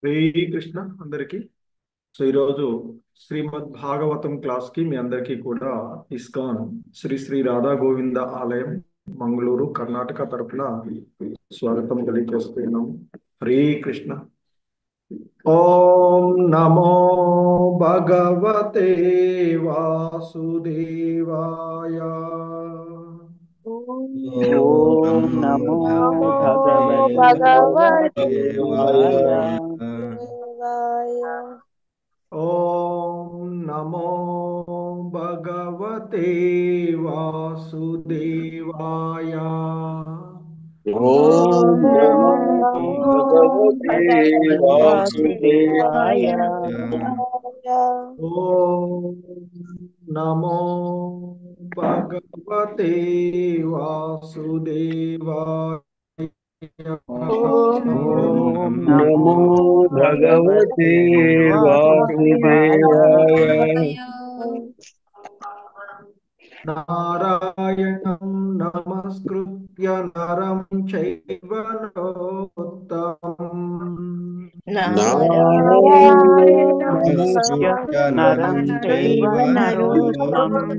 హరే కృష్ణ అందరికి. సో ఈరోజు శ్రీమద్ భాగవతం క్లాస్ కి మీ అందరికీ కూడా ఇస్కాన్ శ్రీ శ్రీ రాధా గోవింద ఆలయం మంగళూరు కర్ణాటక తరపున స్వాగతం తెలియజేస్తున్నాం. హరే కృష్ణ. ఓం నమో భగవతే వాసుదేవాయ. ఓం నమో భగవతే వాసుదేవాయ. ఓం నమో భగవతే వాసుదేవాయ. ఓం నమో భగవతే వాసుదేవాయ. ఓం నమో భగవతే వాసుదేవాయ. ఓం నమో భగవతే వాసుదేవాయ. నారాయణం నమస్కృత్య నరం చైవ నరోత్తమం. నారాయణం నమస్కృత్య నరం చైవ నరోత్తమం.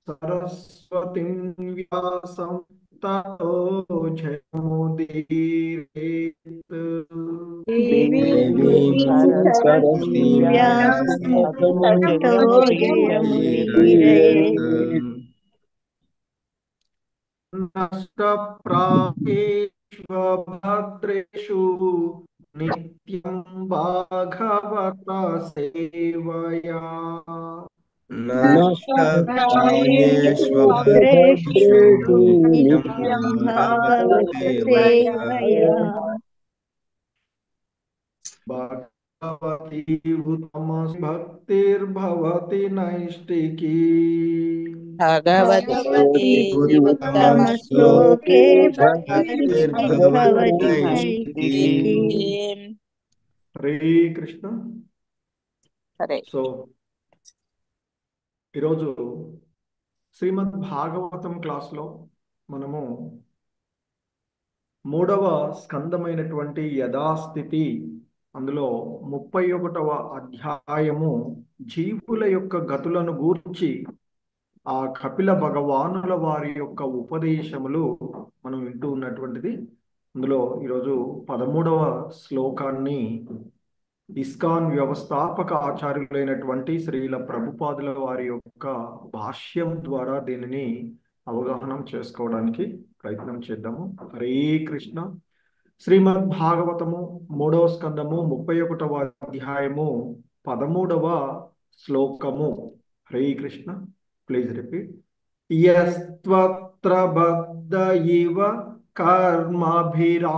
సరస్వతిం వ్యాసం తతో జయముదీరయేత్. దేవీం సరస్వతీం వ్యాసం తతో జయముదీరయేత్. నష్టప్రాయేష్వభద్రేషు నిత్యం భాగవత సేవయా. నష్టప్రాయేష్వభద్రేషు నిత్యం భాగవత సేవయా. భగవతి భక్తిర్భవతి నైష్టికీ. భగవతి ఉత్తమ శ్లోకే భక్తిర్భవతి నైష్టికీ. హరే కృష్ణ. హరే. సో ఈరోజు శ్రీమద్ భాగవతం క్లాస్లో మనము మూడవ స్కందమైనటువంటి యథాస్థితి, అందులో 31వ అధ్యాయము జీవుల యొక్క గతులను గూర్చి ఆ కపిల భగవానుల వారి యొక్క ఉపదేశములు మనం వింటూ ఉన్నటువంటిది. అందులో ఈరోజు 13వ శ్లోకాన్ని ఇస్కాన్ వ్యవస్థాపక ఆచార్యులైనటువంటి శ్రీల ప్రభుపాదుల వారి యొక్క భాష్యం ద్వారా దీనిని అవగాహన చేసుకోవడానికి ప్రయత్నం చేద్దాము. హరే కృష్ణ. శ్రీమద్ భాగవతము 3వ స్కందము 31వ అధ్యాయము 13వ శ్లోకము. హరే కృష్ణ. Please repeat. యస్త్వత్ర బద్ధ ఇవ కర్మభిరావృతాత్మా.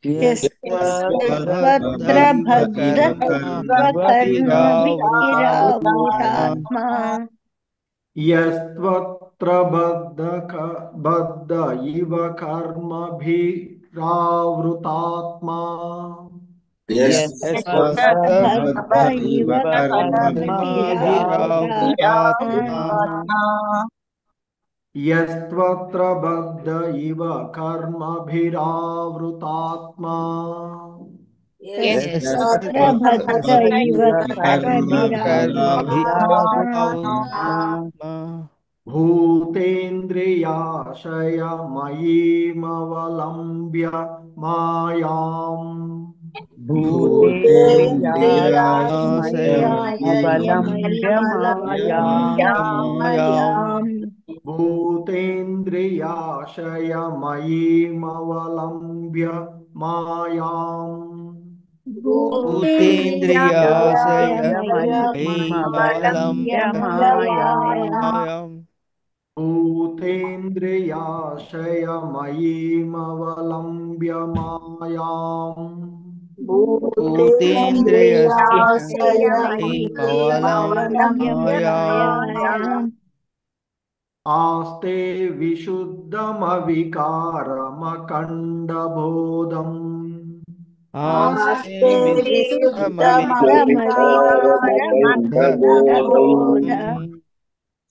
యస్త్వత్ర బద్ధ కర్మభిరావృతాత్మా. యస్త్వత్ర బద్ధ ఇవ కర్మభిరావృతాత్మా. యస్త్వత్ర బద్ధ ఇవ కర్మభిరావృతాత్మా. భూతేంద్రియాశయ మయీమవలంబ్య మాయాం. భూతేంద్రియాశయ మయీమవలంబ్య మాయాం. భూతేంద్రియాశయ మయీమవలంబ్య మాయాం. ఆస్తే విశుద్ధమవికారమఖండబోధం.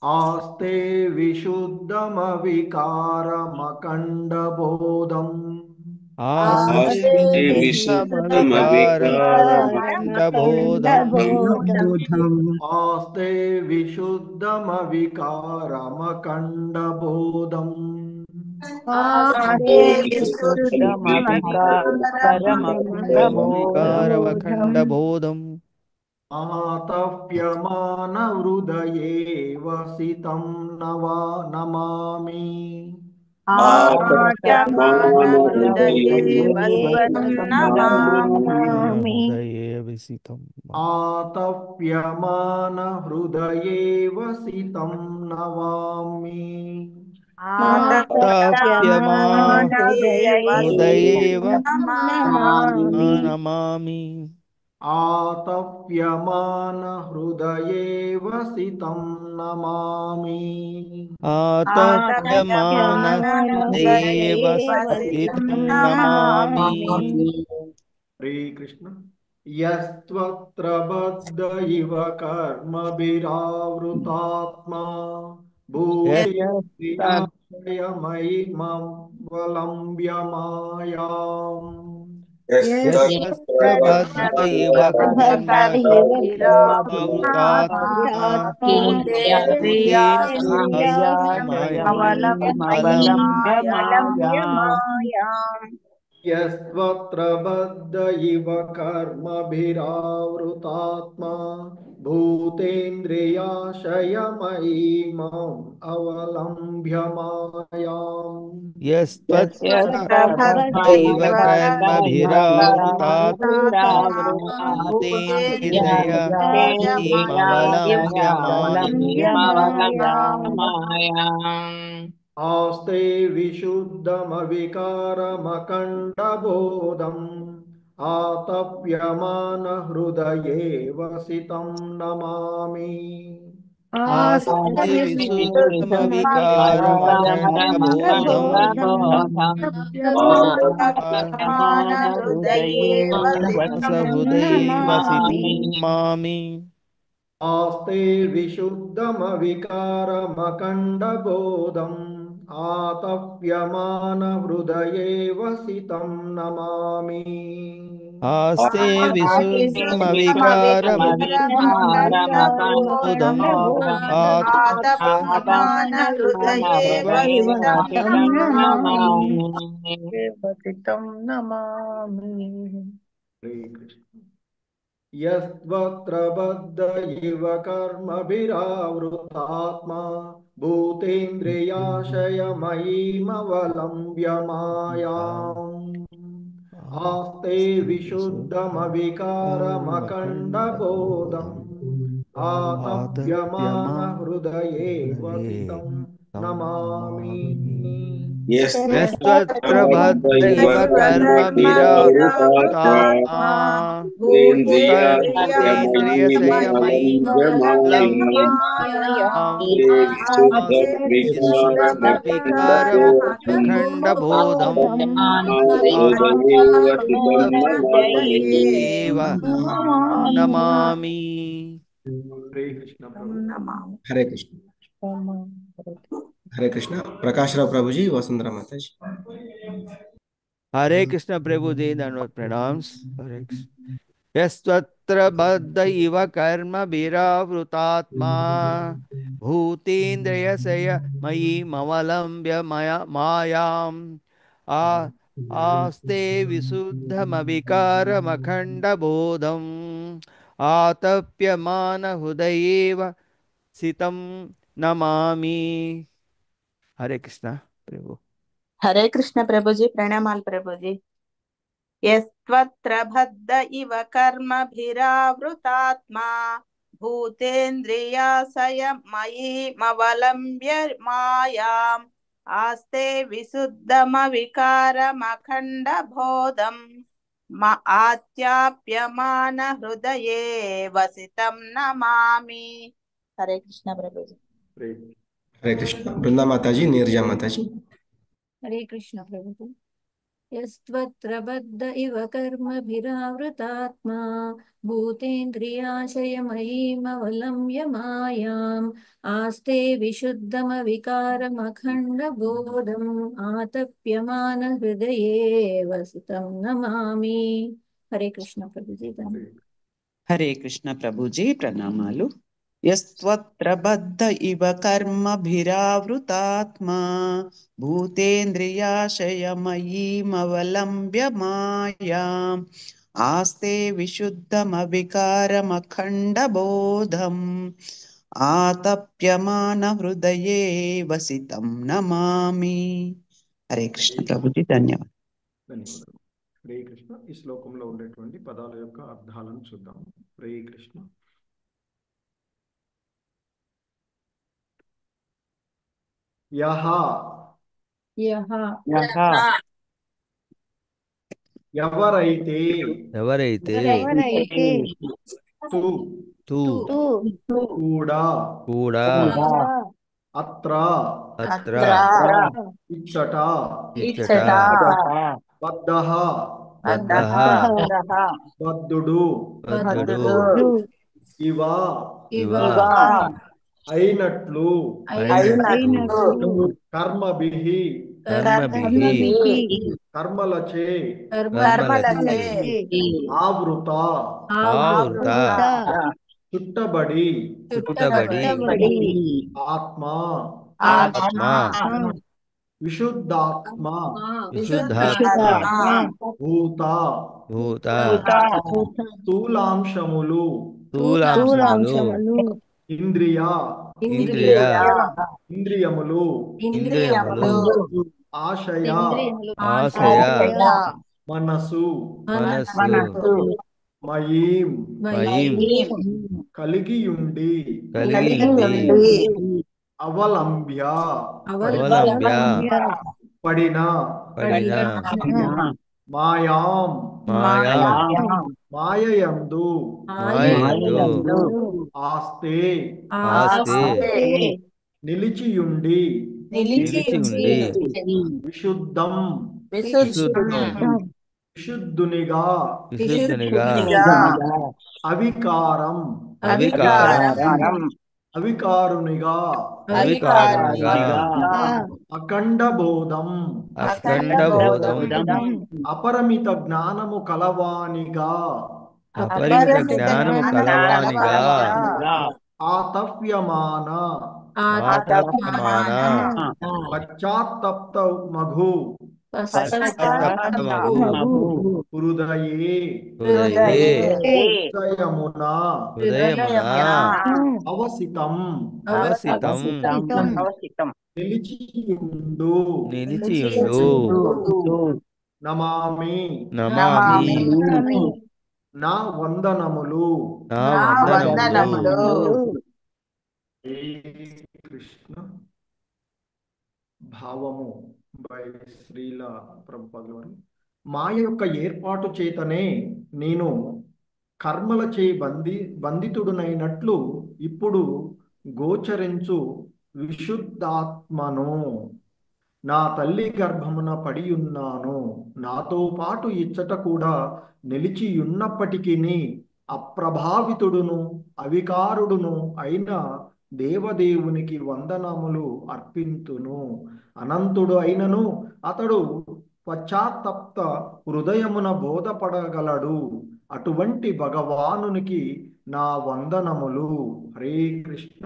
आस्ते विशुद्धमविकारमखण्डबोधम् आस्ते आस्ते विशुद्धमविकारमखण्डबोधम् विशुद्धमविकारमखण्डबोधम् आस्ते विशुद्धमविकारमखण्डबोधम् आस्ते आस्ते विशुद्धमविकारमखण्डबोधम् विशुद्धमविकारमखण्डबोधम् विकारमखण्डबोधम् आतप्यमानहृदये वसितं नमामि आत्मानहृदये वसितं नमामि हृदये विसितं आतप्यमानहृदये वसितं नमामि ताप्यमान आतप्यमानहृदये हृदये वसितं नमामि नमामि आतप्यमानहृदये वसितं नमामि आतप्यमान आतप्यमानहृदये हृदये वसितं वसितं नमामि नमामि हरे कृष्ण यस्त्वत्र बद्ध इव कर्मभिरावृतात्मा यत् भूतेन्द्रियाशयमयिमवलम्ब्य मायाम् यस्तत्र बद्ध इव कर्मभिरावृतात्मा भूतेन्द्रियाश्रयमयि भूतेन्द्रियाश्रयमयमवलम्ब्य मायाम् यस्त्वत्र बद्ध इव कर्मभिरावृतात्मा भूतेन्द्रियाशयमयीमाम् अवलम्ब्य मायाम् यस्त्वत्र यस्तबद्ध इव इव कर्मभिरावृतात्मा कर्मभिरावृतात्मा भूतेन्द्रिय इमवलम्ब्य भूतेन्द्रियाशयमयीमवलम्ब्य मायाम् मायाम् आस्ते विशुद्धमविकारमखण्डबोधम् आतप्यमानहृदये वसितं नमामि आस्ते आस्ते विशुद्धमविकारमखण्डबोधम् विशुद्धमविकारमखण्डबोधम् आत्मानहृदये वसितं सहृदये वसितं नमामि मामि आस्ते विशुद्धमविकारमखण्डबोधम् आतप्यमानहृदये वसितं नमामि आस्ते विशुद्धमविकारमखण्डबोधम् आत्मानहृदये वसितं नमामि नमामि हरे कृष्ण यस्त्वत्र बद्ध इव कर्मभिरावृतात्मा भूतेन्द्रियाशयमयीमवलम्ब्य मायाम् आस्ते विशुद्धमविकारमखण्डबोधम् आतप्यमानहृदये वसितं नमामि यस्तत्र बद्ध इव कर्मभिरावृतात्मा भूतेन्द्रियसंयमयि भूतेन्द्रियाशयमयीमवलम्ब्य आस्ते विशुद्धमविकारमखण्डबोधम् एव नमामि हरे कृष्ण प्रभु हरे कृष्ण। हरे कृष्ण। प्रकाश राव प्रभु जी, वसुंधरा माता जी। हरे कृष्ण प्रभु जी, दंडवत प्रणाम्स। हरे कृष्ण। यस्तत्र बद्ध इव कर्मभिरावृतात्मा भूतेन्द्रियसंयमयीमवलम्ब्य मायाम् आस्ते विशुद्धमविकारमखण्डबोधम् आतप्यमानहृदयेव सितं नमामि। हरे कृष्ण प्रभु। हरे कृष्ण प्रभु जी, प्रणामाल प्रभु जी। यस्त्वत्र बद्ध इव कर्मभिरावृतात्मा भूतेन्द्रियाशयमयीमवलम्ब्य मायाम् आस्ते विशुद्धमविकारमखण्डबोधम् आत्याप्यमानहृदये वसितं नमामि। हरे कृष्ण प्रभु जी। हरे कृष्ण। वृंदा माता जी, नीरजा माता जी। हरे कृष्ण प्रभु। यस्त्वत्र बद्ध इव कर्मभिरावृतात्मा भूतेन्द्रियाशयमयीमवलम्ब्य मायाम् आस्ते विशुद्धमविकारमखण्डबोधम् आतप्यमानहृदये वसितं नमामि। हरे कृष्ण प्रभु जी धन्यवाद। हरे कृष्ण प्रभु जी प्रणामालु। यस्त्वत्र बद्ध इव कर्मभिरावृतात्मा भूतेन्द्रियाशयमयीमवलम्ब्य मायाम् आस्ते विशुद्धमविकारमखण्डबोधम् आतप्यमानहृदये वसितं नमामि। हरे कृष्ण प्रभु जी धन्यवाद। ధన్యవాదాలు. హరే కృష్ణ. ఈ శ్లోకంలో ఉండేటువంటి పదాల యొక్క అర్థాలను చూద్దాం. హరే కృష్ణ. యహ यः ఎవరైతే, ఎవరైతే తు తూ కూడా, కూడా అత్ర అత్ర ఇచ్చట, ఇచ్చట బద్ధః బద్ధః బద్ధుడు, బద్ధుడు ఇవ ఇవ అయినట్లు, అయినట్లు కర్మభిః కర్మభిః కర్మలచే కర్మలచే ఆవృత ఆవృత చుట్టబడి చుట్టబడి ఆత్మ ఆత్మ విశుద్ధాత్మ విశుద్ధాత్మ భూత భూత స్థూలాంశములు స్థూలాంశములు ఇంద్రియ ఇంద్రియములు ఇంద్రియములు ఆశయ ఆశయ మనసు మనస్సు మయీం మయీం కలిగియుండి అవలంబ్య పడిన మాయాం మాయయందు ఆస్తే నిలిచియుండి విశుద్ధం విశుద్ధునిగా అవికారునిగా అఖండబోధం అపరిమిత జ్ఞానము కలవానిగా ఆతప్యమాన పశ్చాత్తప్త మఘు హృదయే హృదయమున అవసితం నిలిచియుండు నమామి నా వందనములు. కృష్ణ. భావము బై శ్రీల ప్రభుపాదుల వారు. మాయ యొక్క ఏర్పాటు చేతనే నేను కర్మలచే బంధితుడునైనట్లు ఇప్పుడు గోచరించు విశుద్ధాత్మను నా తల్లి గర్భమున పడి ఉన్నాను. నాతో పాటు ఇచ్చట కూడా నిలిచియున్నప్పటికీ అప్రభావితుడును అవికారుడును అయిన దేవదేవునికి వందనములు అర్పింతును. అనంతుడు అయినను అతడు పశ్చాత్తప్త హృదయమున బోధపడగలడు. అటువంటి భగవానునికి నా వందనములు. హరే కృష్ణ.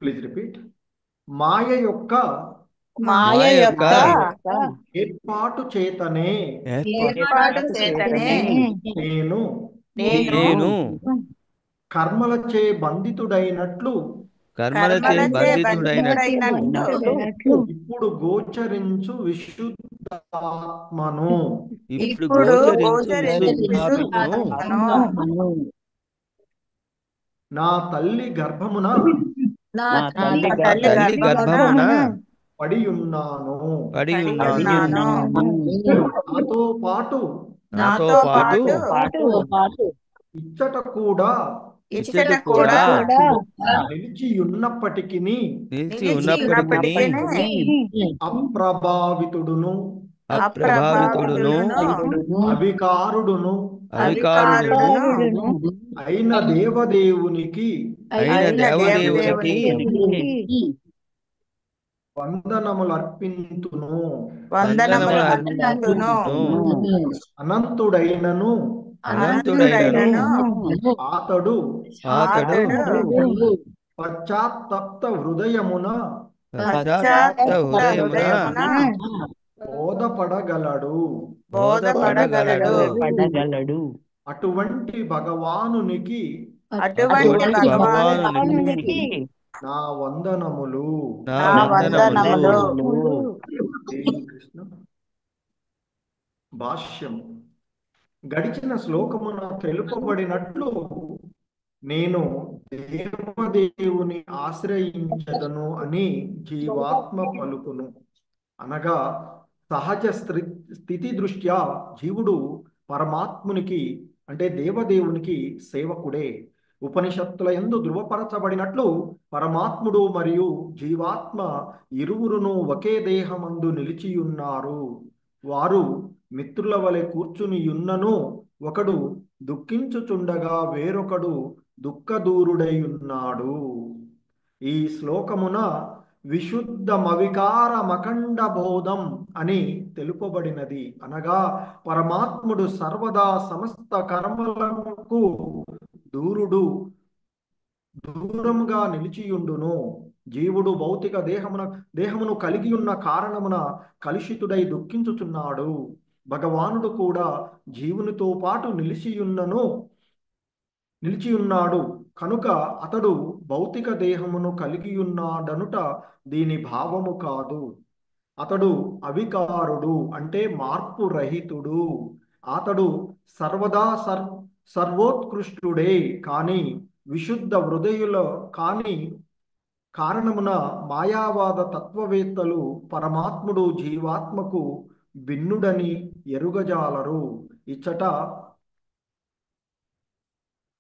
Please repeat. మాయ యొక్క ఏర్పాటు చేతనే నేను కర్మలచే బంధితుడైనట్లు ఇప్పుడు గోచరించు విశుద్ధాత్మను నా తల్లి గర్భమున పడి ఉన్నాను. నాతో పాటు ఇచ్చట కూడా ఇచ్చట ఇచ్చట కూడా కూడా నిలిచి ఉన్నప్పటికీ నిలిచి నిలిచి ఉన్నప్పటికీ ఉన్నప్పటికీ అప్రభావితుడును అప్రభావితుడును అవికారుడును అవికారుడును అయిన దేవదేవునికి అయిన దేవదేవునికి వందనములు అర్పింతును. వందనములు వందనములు అర్పింతును. అనంతుడైనను అనంతుడైనను అతడు అతడు పశ్చాత్తప్త హృదయమున పశ్చాత్తాప హృదయమున బోధపడగలడు. పడగలడు. అటువంటి భగవానునికి అటువంటి భగవానునికి నా వందనములు. నా నా వందనములు. వందనములు. శ్రీకృష్ణ భాష్యం. గడిచిన శ్లోకమున తెలుపబడినట్లు నేను దేవదేవుని ఆశ్రయించదను అని జీవాత్మ పలుకును. అనగా సహజ స్థితి దృష్ట్యా జీవుడు పరమాత్మునికి అంటే దేవదేవునికి సేవకుడే. ఉపనిషత్తుల యందు ధృవపరచబడినట్లు పరమాత్ముడు మరియు జీవాత్మ ఇరువురును ఒకే దేహమందు నిలిచియున్నారు. వారు మిత్రుల వలె కూర్చుని యున్నను ఒకడు దుఃఖించుచుండగా వేరొకడు దుఃఖదూరుడై ఉన్నాడు. ఈ శ్లోకమున విశుద్ధమవికారమఖండ బోధం అని తెలుపబడినది. అనగా పరమాత్ముడు సర్వదా సమస్త కర్మలకు దూరముగా నిలిచియుండును. జీవుడు భౌతిక దేహమును కలిగి ఉన్న కారణమున కలుషితుడై దుఃఖించుచున్నాడు. భగవానుడు కూడా జీవునితో పాటు నిలిచియున్నాడు కనుక అతడు భౌతిక దేహమును కలిగి ఉన్నాడనుట దీని భావము కాదు. అతడు అవికారుడు అంటే మార్పు రహితుడు. అతడు సర్వదా సర్వోత్కృష్టుడే. కాని విశుద్ధ హృదయుల కారణమున మాయావాద తత్వవేత్తలు పరమాత్ముడు జీవాత్మకు భిన్నుడని ఎరుగజాలరు. ఇచ్చట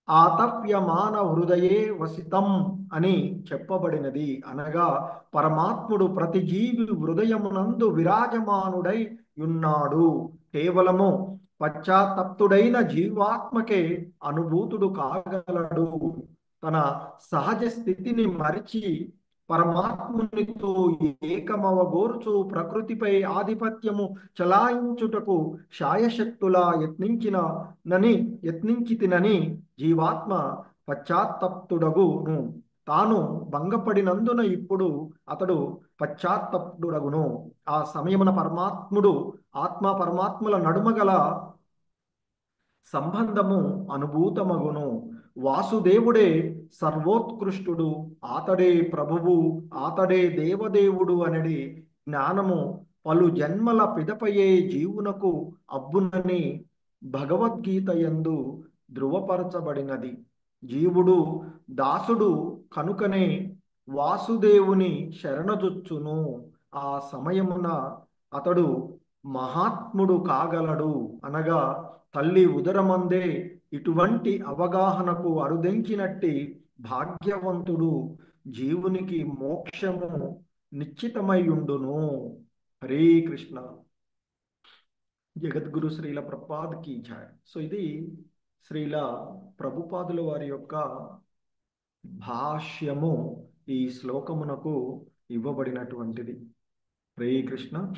ఆతప్యమాన హృదయే వసితం అని చెప్పబడినది. అనగా పరమాత్ముడు ప్రతి జీవి హృదయమునందు విరాజమానుడై ఉన్నాడు. కేవలము పశ్చాత్తప్తుడైన జీవాత్మకే అనుభూతుడు కాగలడు. తన సహజ స్థితిని మరిచి పరమాత్మునితో ఏకమవగోర్చు ప్రకృతిపై ఆధిపత్యము చలాయించుటకు శాయశక్తులా యత్నించితినని జీవాత్మ పశ్చాత్తప్తుడగును. తాను భంగపడినందున ఇప్పుడు అతడు పశ్చాత్తప్తుడగును. ఆ సమయమున ఆత్మ పరమాత్మల నడుమ గల సంబంధము అనుభూతమగును. వాసుదేవుడే సర్వోత్కృష్టుడు, అతడే ప్రభువు, అతడే దేవదేవుడు అనేది జ్ఞానము పలు జన్మల పిదపయే జీవునకు అబ్బునని భగవద్గీత యందు ధృవపరచబడినది. జీవుడు దాసుడు కనుకనే వాసుదేవుని శరణజొచ్చును. ఆ సమయమున అతడు మహాత్ముడు కాగలడు. అనగా తల్లి ఉదరమందే ఇటువంటి అవగాహనకు అరుదించినట్టి భాగ్యవంతుడు జీవునికి మోక్షము నిశ్చితమయ్యుండును. హరే కృష్ణ. జగద్గురు శ్రీల ప్రభుపాద్ కీ జై. సో ఇది శ్రీల ప్రభుపాదుల వారి యొక్క భాష్యము ఈ శ్లోకమునకు ఇవ్వబడినటువంటిది. హరే కృష్ణ.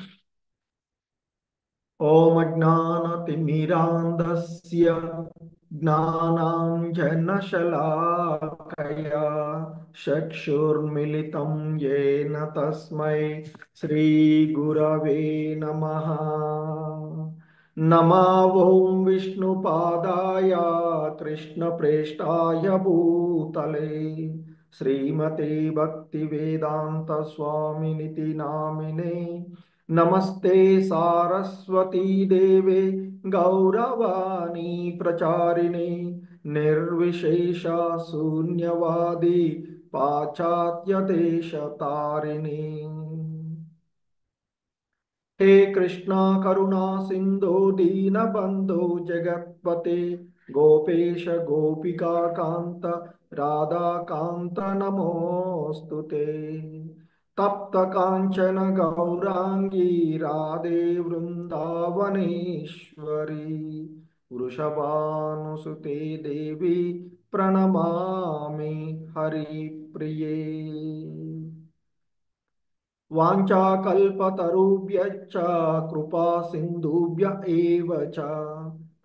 ఓం అజ్ఞానతిమిరాంధస్య జ్ఞానాంజనశలాకయా చక్షుర్మిలితం యేన తస్మై శ్రీగురవే నమః. నమో ఓం విష్ణుపాదాయ కృష్ణప్రేష్ఠాయ భూతలే శ్రీమతే భక్తివేదాంత స్వామినితి నామినే. నమస్తే సారస్వతీ దేవే గౌరవాణి ప్రచారిణే నిర్విశేష శూన్యవాది పాశ్చాత్య దేశ తారిణి. హే కృష్ణ కరుణా సింధో దీనబంధో జగత్పతే గోపేశ గోపికాకాంత రాధాకాంత నమోస్తుతే తప్త కాంచన గౌరాంగీ రాధే వృందావనేశ్వరి వృషభానుసుతే దేవి ప్రణమామి హరిప్రియే వాంఛాకల్పతరుభ్యశ్చ కృపా సింధుభ్య ఏవ చ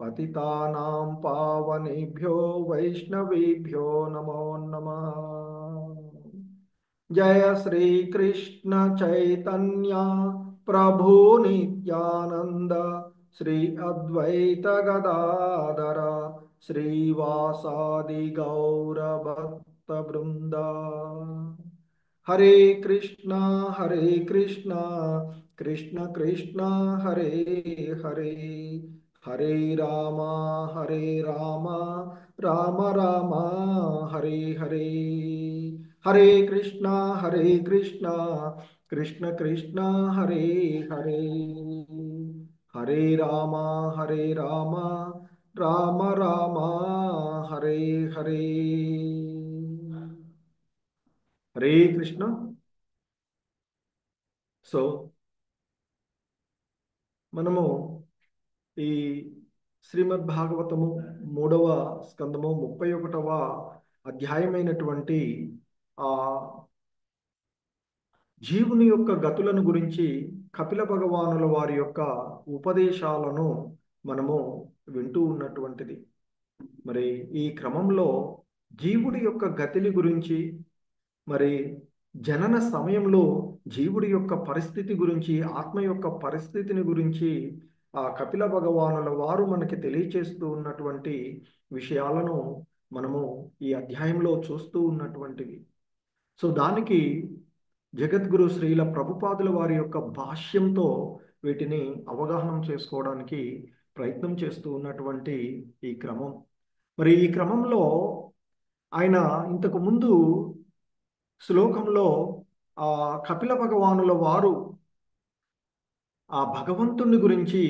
పతితానాం పావనేభ్యో వైష్ణవేభ్యో నమో నమః. జయ శ్రీ కృష్ణ చైతన్య ప్రభు నిత్యానంద శ్రీ అద్వైత గదాధర శ్రీవాసాది గౌర భక్త బృంద. హరే కృష్ణ కృష్ణ కృష్ణ హరే హరే హరే రామ రామ రామ హరే హరే. హరే కృష్ణ కృష్ణ కృష్ణ హరే హరే హరే రామ రామ రామ హరే హరే. హరే కృష్ణ. సో మనము ఈ శ్రీమద్ భాగవతము 3వ స్కందము 31వ అధ్యాయమైనటువంటి ఆ జీవుని యొక్క గతులను గురించి కపిల భగవానుల వారి యొక్క ఉపదేశాలను మనము వింటూ ఉన్నటువంటిది. మరి ఈ క్రమంలో జీవుడి యొక్క గతిని గురించి, మరి జనన సమయంలో జీవుడి యొక్క పరిస్థితి గురించి, ఆత్మ యొక్క పరిస్థితిని గురించి ఆ కపిల భగవానుల వారు మనకి తెలియచేస్తూ ఉన్నటువంటి విషయాలను మనము ఈ అధ్యాయంలో చూస్తూ ఉన్నటువంటివి. సో దానికి జగద్గురు శ్రీల ప్రభుపాదుల వారి యొక్క భాష్యంతో వీటిని అవగాహన చేసుకోవడానికి ప్రయత్నం చేస్తూ ఉన్నటువంటి ఈ క్రమం. మరి ఈ క్రమంలో ఆయన ఇంతకు ముందు శ్లోకంలో ఆ కపిల భగవానుల వారు ఆ భగవంతుని గురించి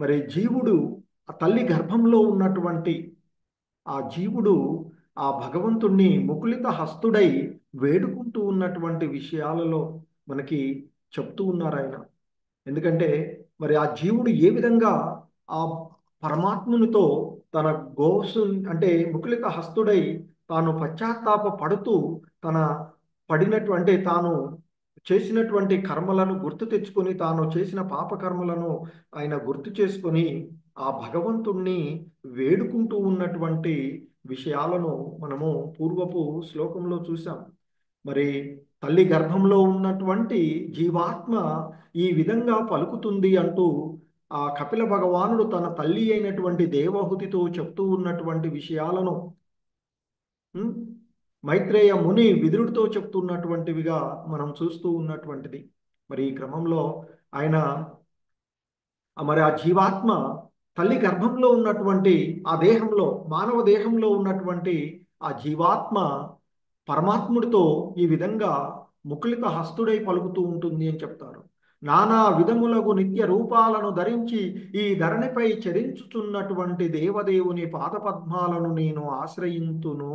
మరి జీవుడు ఆ తల్లి గర్భంలో ఉన్నటువంటి ఆ జీవుడు ఆ భగవంతుణ్ణి ముకులిత హస్తుడై వేడుకుంటూ ఉన్నటువంటి విషయాలలో మనకి చెప్తూ ఉన్నారు ఆయన. ఎందుకంటే మరి ఆ జీవుడు ఏ విధంగా ఆ పరమాత్మునితో తన గోసు అంటే ముకులిత హస్తుడై తాను పశ్చాత్తాప పడుతూ తన పడినటువంటి తాను చేసినటువంటి కర్మలను గుర్తు తెచ్చుకొని, తాను చేసిన పాప కర్మలను ఆయన గుర్తు చేసుకొని ఆ భగవంతుణ్ణి వేడుకుంటూ ఉన్నటువంటి విషయాలను మనము పూర్వపు శ్లోకంలో చూసాం. మరి తల్లి గర్భంలో ఉన్నటువంటి జీవాత్మ ఈ విధంగా పలుకుతుంది అంటూ ఆ కపిల భగవానుడు తన తల్లి అయినటువంటి దేవహుతితో చెప్తూ ఉన్నటువంటి విషయాలను మైత్రేయ ముని విదురుడితో చెప్తున్నటువంటివిగా మనం చూస్తూ ఉన్నటువంటిది. మరి ఈ క్రమంలో ఆయన మరి ఆ జీవాత్మ తల్లి గర్భంలో ఉన్నటువంటి ఆ దేహంలో, మానవ దేహంలో ఉన్నటువంటి ఆ జీవాత్మ పరమాత్ముడితో ఈ విధంగా ముకులిత హస్తుడై పలుకుతూ ఉంటుంది అని చెప్తారు. నానా విధములగు నిత్య రూపాలను ధరించి ఈ ధరణిపై చరించుచున్నటువంటి దేవదేవుని పాదపద్మాలను నేను ఆశ్రయింతును,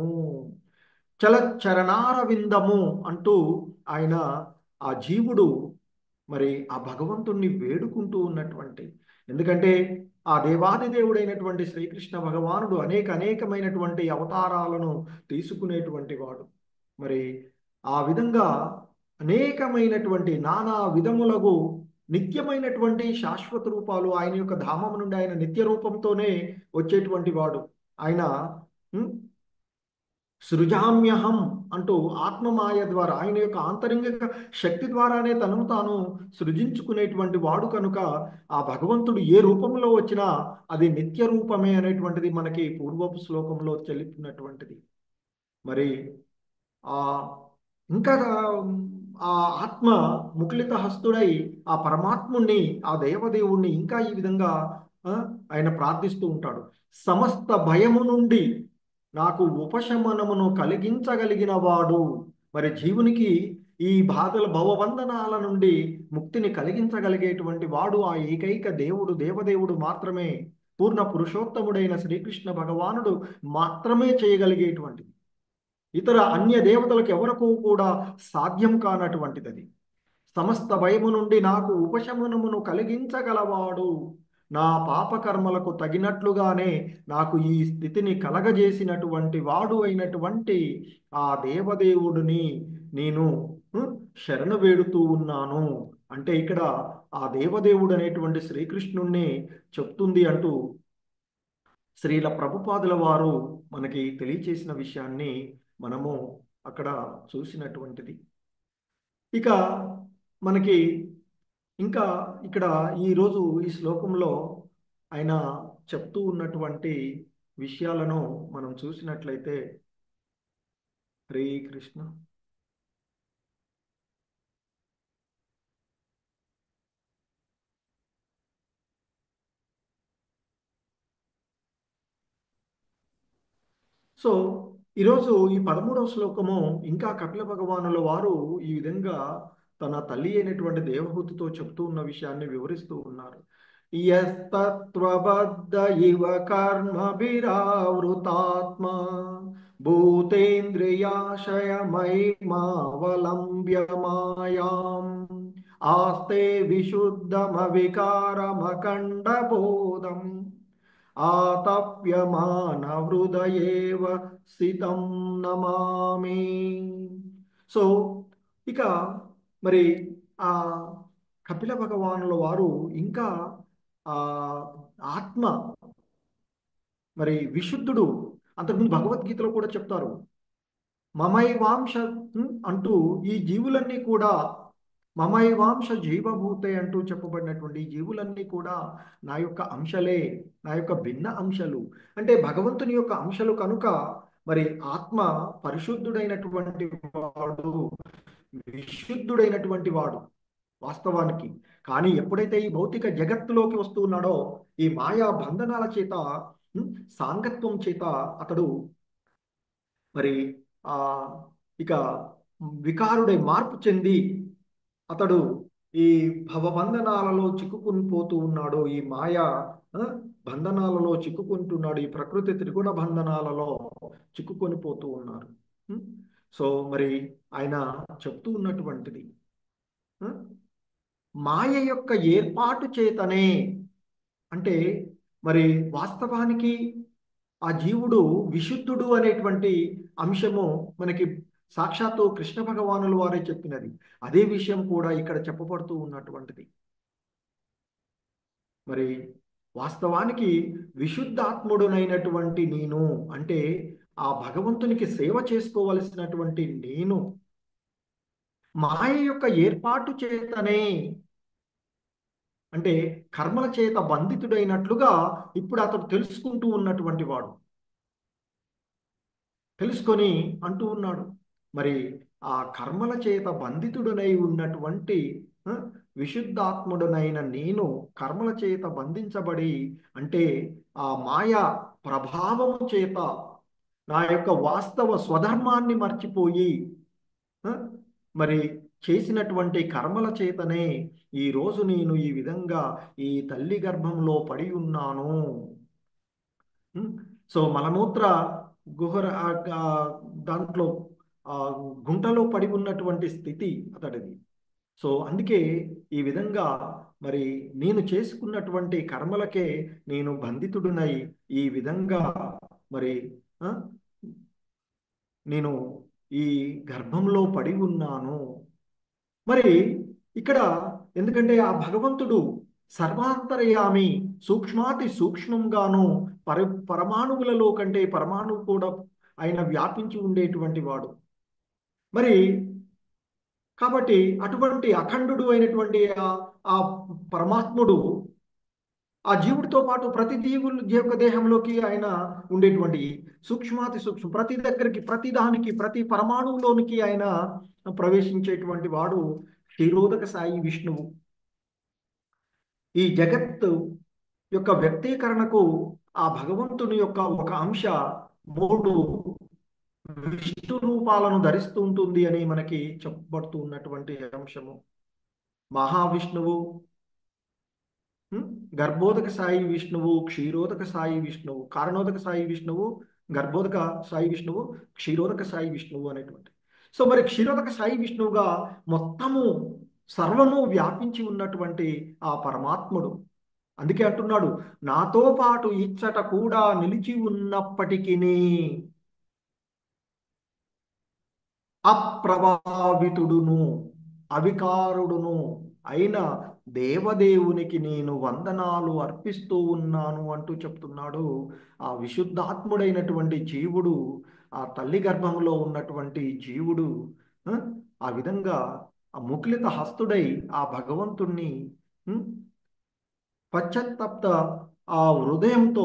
చలచరణార విందము అంటూ ఆయన ఆ జీవుడు మరి ఆ భగవంతుణ్ణి వేడుకుంటూ ఉన్నటువంటి. ఎందుకంటే ఆ దేవాది దేవుడైనటువంటి శ్రీకృష్ణ భగవానుడు అనేకమైనటువంటి అవతారాలను తీసుకునేటువంటి వాడు. మరి ఆ విధంగా అనేకమైనటువంటి నానా విధములకు నిత్యమైనటువంటి శాశ్వత రూపాలు ఆయన యొక్క ధామం నుండి ఆయన నిత్య రూపంతోనే వచ్చేటువంటి వాడు. ఆయన సృజామ్యహం అంటూ ఆత్మమాయ ద్వారా, ఆయన యొక్క ఆంతరింగిక శక్తి ద్వారానే తనను తాను సృజించుకునేటువంటి వాడు కనుక ఆ భగవంతుడు ఏ రూపంలో వచ్చినా అది నిత్య రూపమే అనేటువంటిది మనకి పూర్వపు శ్లోకంలో చెల్లినటువంటిది. మరి ఆ ఇంకా ఆ ఆత్మ ముకులిత హస్తుడై ఆ పరమాత్ముణ్ణి, ఆ దేవదేవుణ్ణి ఇంకా ఈ విధంగా ఆయన ప్రార్థిస్తూ ఉంటాడు. సమస్త భయము నుండి నాకు ఉపశమనమును కలిగించగలిగిన వాడు. మరి జీవునికి ఈ బాధల భవబంధనాల నుండి ముక్తిని కలిగించగలిగేటువంటి వాడు ఆ ఏకైక దేవుడు, దేవదేవుడు మాత్రమే. పూర్ణ పురుషోత్తముడైన శ్రీకృష్ణ భగవానుడు మాత్రమే చేయగలిగేటువంటిది. ఇతర అన్య దేవతలకు ఎవరకు కూడా సాధ్యం కానటువంటిది అది. సమస్త భయము నుండి నాకు ఉపశమనమును కలిగించగలవాడు, నా పాపకర్మలకు తగినట్లుగానే నాకు ఈ స్థితిని కలగజేసినటువంటి వాడు అయినటువంటి ఆ దేవదేవుడిని నేను శరణు వేడుతూ ఉన్నాను. అంటే ఇక్కడ ఆ దేవదేవుడు అనేటువంటి శ్రీకృష్ణుణ్ణి చెప్తుంది అంటూ శ్రీల ప్రభుపాదుల వారు మనకి తెలియచేసిన విషయాన్ని మనము అక్కడ చూసినటువంటిది. ఇక మనకి ఇంకా ఇక్కడ ఈరోజు ఈ శ్లోకంలో ఆయన చెప్తూ ఉన్నటువంటి విషయాలను మనం చూసినట్లయితే, హరే కృష్ణ. సో ఈరోజు ఈ 13వ శ్లోకము ఇంకా కపిల భగవానుల వారు ఈ విధంగా తన తల్లి అయినటువంటి దేవహూతితో చెప్తూ ఉన్న విషయాన్ని వివరిస్తూ ఉన్నారు. యస్తత్వబద్ధ ఇవ కర్మభిరావృతాత్మ భూతేంద్రియాశయమహిమావలంబ్య మాయాం ఆస్తే విశుద్ధమవికారమఖండబోధం ఆతప్యమాన హృదయేవ స్థితం నమామి. సో ఇక మరి ఆ కపిల భగవానుల వారు ఇంకా ఆ ఆత్మ మరి విశుద్ధుడు. అంతకుముందు భగవద్గీతలో కూడా చెప్తారు, మమైవాంశ అంటూ ఈ జీవులన్నీ కూడా మమైవాంశ జీవభూతే అంటూ చెప్పబడినటువంటి ఈ జీవులన్నీ కూడా నా యొక్క అంశలే, నా యొక్క భిన్న అంశలు. అంటే భగవంతుని యొక్క అంశలు కనుక మరి ఆత్మ పరిశుద్ధుడైనటువంటి వాడు, విశుద్ధుడైనటువంటి వాడు వాస్తవానికి. కానీ ఎప్పుడైతే ఈ భౌతిక జగత్తులోకి వస్తూ ఉన్నాడో ఈ మాయా బంధనాల చేత సాంగత్వం చేత అతడు మరి ఇక వికారుడై మార్పు చెంది అతడు ఈ భవబంధనాలలో చిక్కుకుని పోతూ ఉన్నాడు, ఈ మాయా బంధనాలలో చిక్కుకుంటున్నాడు, ఈ ప్రకృతి త్రిగుణ బంధనాలలో చిక్కుకొని పోతూ ఉన్నారు. సో మరి ఆయన చెప్తూ ఉన్నటువంటిది మాయ యొక్క ఏర్పాటు చేతనే. అంటే మరి వాస్తవానికి ఆ జీవుడు విశుద్ధుడు అనేటువంటి అంశము మనకి సాక్షాత్తు కృష్ణ భగవానుల వారే చెప్పినది. అదే విషయం కూడా ఇక్కడ చెప్పబడుతూ ఉన్నటువంటిది. మరి వాస్తవానికి విశుద్ధాత్ముడునైనటువంటి నేను, అంటే ఆ భగవంతునికి సేవ చేసుకోవలసినటువంటి నేను మాయ యొక్క ఏర్పాటు చేతనే, అంటే కర్మల చేత బంధితుడైనట్లుగా ఇప్పుడు అతడు తెలుసుకుంటూ ఉన్నటువంటి వాడు, తెలుసుకొని అంటూ ఉన్నాడు. మరి ఆ కర్మల చేత బంధితుడనై ఉన్నటువంటి విశుద్ధాత్ముడనైన నేను కర్మల చేత బంధించబడి, అంటే ఆ మాయా ప్రభావము చేత నా యొక్క వాస్తవ స్వధర్మాన్ని మర్చిపోయి మరి చేసినటువంటి కర్మల చేతనే ఈరోజు నేను ఈ విధంగా ఈ తల్లి గర్భంలో పడి ఉన్నాను. సో మలమూత్ర గుహర దాంట్లో గుంటలో పడి ఉన్నటువంటి స్థితి అతడిది. సో అందుకే ఈ విధంగా మరి నేను చేసుకున్నటువంటి కర్మలకే నేను బంధితుడునై ఈ విధంగా మరి నేను ఈ గర్భంలో పడి ఉన్నాను. మరి ఇక్కడ ఎందుకంటే ఆ భగవంతుడు సర్వాంతర్యామి, సూక్ష్మాతి సూక్ష్మంగాను పరమాణువులలో కంటే పరమాణువు కూడా ఆయన వ్యాపించి ఉండేటువంటి వాడు. మరి కాబట్టి అటువంటి అఖండుడు అయినటువంటి ఆ పరమాత్ముడు ఆ జీవుడితో పాటు ప్రతి జీవ దేహంలోకి ఆయన ఉండేటువంటి సూక్ష్మాతి సూక్ష్మం, ప్రతి దగ్గరికి, ప్రతి దానికి, ప్రతి పరమాణువులోనికి ఆయన ప్రవేశించేటువంటి వాడు క్షీరోదక సాయి విష్ణువు. ఈ జగత్తు యొక్క వ్యక్తీకరణకు ఆ భగవంతుని యొక్క ఒక అంశ 3 విష్ణు రూపాలను ధరిస్తూ ఉంటుంది అని మనకి చెప్పబడుతూ ఉన్నటువంటి అంశము. మహావిష్ణువు, ఉం? గర్భోదక సాయి విష్ణువు, క్షీరోదక సాయి విష్ణువు, కారణోదక సాయి విష్ణువు, గర్భోదక సాయి విష్ణువు, క్షీరోదక సాయి విష్ణువు అనేటువంటి. సో మరి క్షీరోదక సాయి విష్ణువుగా మొత్తము సర్వము వ్యాపించి ఉన్నటువంటి ఆ పరమాత్ముడు. అందుకే అంటున్నాడు, నాతో పాటు ఇచ్చట కూడా నిలిచి ఉన్నప్పటికీ అప్రభావితుడును అవికారుడును అయిన దేవదేవునికి నేను వందనాలు అర్పిస్తూ ఉన్నాను అంటూ చెప్తున్నాడు. ఆ విశుద్ధాత్ముడైనటువంటి జీవుడు, ఆ తల్లి గర్భంలో ఉన్నటువంటి జీవుడు ఆ, ఆ విధంగా ఆ ముకులిత హస్తుడై ఆ భగవంతుణ్ణి పశ్చాత్తాప్త ఆ హృదయంతో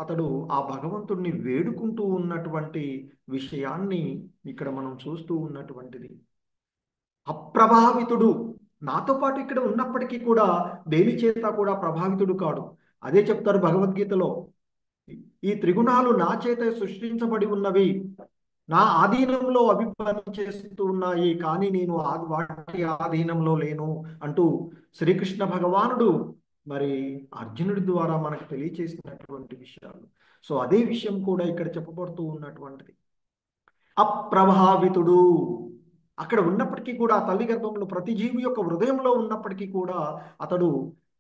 అతడు ఆ భగవంతుణ్ణి వేడుకుంటూ ఉన్నటువంటి విషయాన్ని ఇక్కడ మనం చూస్తూ ఉన్నటువంటిది. అప్రభావితుడు, నాతో పాటు ఇక్కడ ఉన్నప్పటికీ కూడా దేని చేత కూడా ప్రభావితుడు కాడు. అదే చెప్తారు భగవద్గీతలో, ఈ త్రిగుణాలు నా చేత సృష్టించబడి ఉన్నవి, నా ఆధీనంలో అవి పనిచేస్తూ ఉన్నాయి, కానీ నేను వాటి ఆధీనంలో లేను అంటూ శ్రీకృష్ణ భగవానుడు మరి అర్జునుడి ద్వారా మనకు తెలియచేసినటువంటి విషయాలు. సో అదే విషయం కూడా ఇక్కడ చెప్పబడుతూ ఉన్నటువంటిది. అప్రభావితుడు, అక్కడ ఉన్నప్పటికీ కూడా తల్లి గర్భంలో ప్రతి జీవి యొక్క హృదయంలో ఉన్నప్పటికీ కూడా అతడు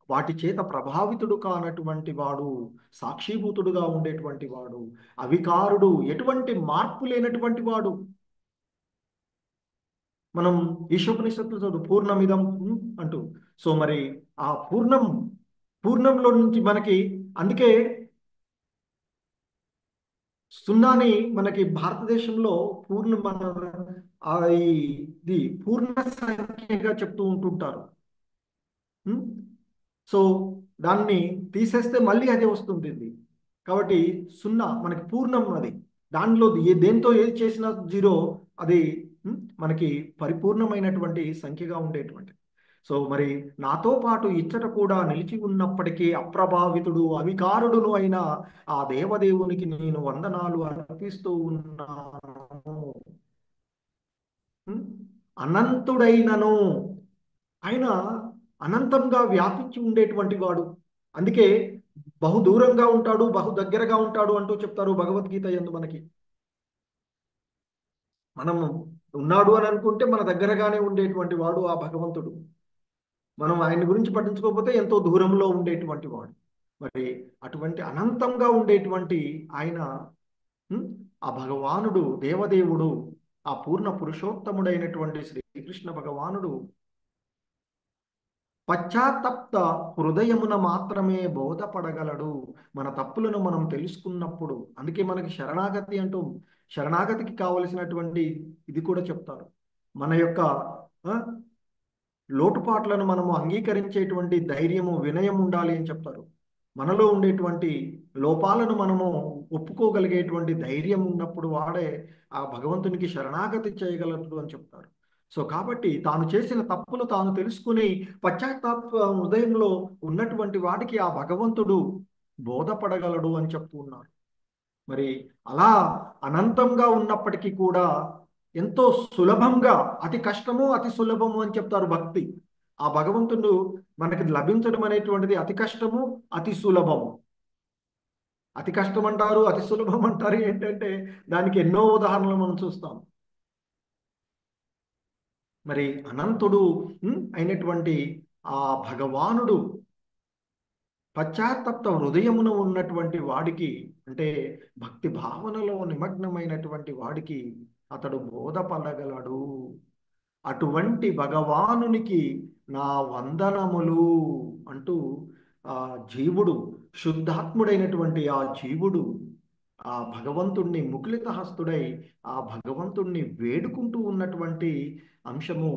వాటి చేత ప్రభావితుడు కానటువంటి వాడు, సాక్షిభూతుడుగా ఉండేటువంటి వాడు, అవికారుడు, ఎటువంటి మార్పు లేనటువంటి వాడు. మనం ఈశోపనిషత్తులు చదువు పూర్ణమిదం అంటూ. సో మరి ఆ పూర్ణంలో నుంచి మనకి, అందుకే సున్నాని మనకి భారతదేశంలో ఇది పూర్ణ సంఖ్యగా చెప్తూ ఉంటుంటారు. సో దాన్ని తీసేస్తే మళ్ళీ అదే వస్తుంది. కాబట్టి సున్నా మనకి పూర్ణం, అది దానిలో దేంతో ఏది చేసినా జీరో, అది మనకి పరిపూర్ణమైనటువంటి సంఖ్యగా ఉండేటువంటి. సో మరి నాతో పాటు ఇచ్చట కూడా నిలిచి ఉన్నప్పటికీ అప్రభావితుడు అవికారుడును అయిన ఆ దేవదేవునికి నేను వందనాలు అర్పిస్తూ ఉన్నాను. అనంతుడైనను, ఆయన అనంతంగా వ్యాపించి ఉండేటువంటి వాడు. అందుకే బహు దూరంగా ఉంటాడు, బహు దగ్గరగా ఉంటాడు అంటూ చెప్తారు భగవద్గీత యందు. మనకి మనం ఉన్నాడు అని అనుకుంటే మన దగ్గరగానే ఉండేటువంటి వాడు ఆ భగవంతుడు. మనం ఆయన గురించి పట్టించుకోకపోతే ఎంతో దూరంలో ఉండేటువంటి వాడు. మరి అటువంటి అనంతంగా ఉండేటువంటి ఆయన ఆ భగవానుడు, దేవదేవుడు, ఆ పూర్ణ పురుషోత్తముడైనటువంటి శ్రీకృష్ణ భగవానుడు పశ్చాత్తప్త హృదయమున మాత్రమే బోధపడగలడు. మన తప్పులను మనం తెలుసుకున్నప్పుడు, అందుకే మనకి శరణాగతి అంటూ, శరణాగతికి కావలసినటువంటి ఇది కూడా చెప్తారు. మన యొక్క లోటుపాట్లను మనము అంగీకరించేటువంటి ధైర్యము, వినయం ఉండాలి అని చెప్తారు. మనలో ఉండేటువంటి లోపాలను మనము ఒప్పుకోగలిగేటువంటి ధైర్యం ఉన్నప్పుడు వాడే ఆ భగవంతునికి శరణాగతి చేయగలడు అని చెప్తారు. సో కాబట్టి తాను చేసిన తప్పులు తాను తెలుసుకుని పశ్చాత్తాప హృదయంలో ఉన్నటువంటి వాడికి ఆ భగవంతుడు బోధపడగలడు అని చెప్తూ ఉన్నారు. మరి అలా అనంతంగా ఉన్నప్పటికీ కూడా ఎంతో సులభంగా, అతి కష్టము అతి సులభము అని చెప్తారు భక్తి. ఆ భగవంతుడు మనకి లభించడం అనేటువంటిది అతి కష్టము అతి సులభము. అతి కష్టం అంటారు, అతి సులభం అంటారు. ఏంటంటే దానికి ఎన్నో ఉదాహరణలు మనం చూస్తాం. మరి అనంతుడు అయినటువంటి ఆ భగవానుడు పశ్చాత్తప్త హృదయమున ఉన్నటువంటి వాడికి, అంటే భక్తి భావనలో నిమగ్నమైనటువంటి వాడికి అతడు బోధపడగలడు. అటువంటి భగవానునికి నా వందనములు అంటూ ఆ జీవుడు, శుద్ధాత్ముడైనటువంటి ఆ జీవుడు ఆ భగవంతుణ్ణి ముకులిత హస్తుడై ఆ భగవంతుణ్ణి వేడుకుంటూ ఉన్నటువంటి అంశము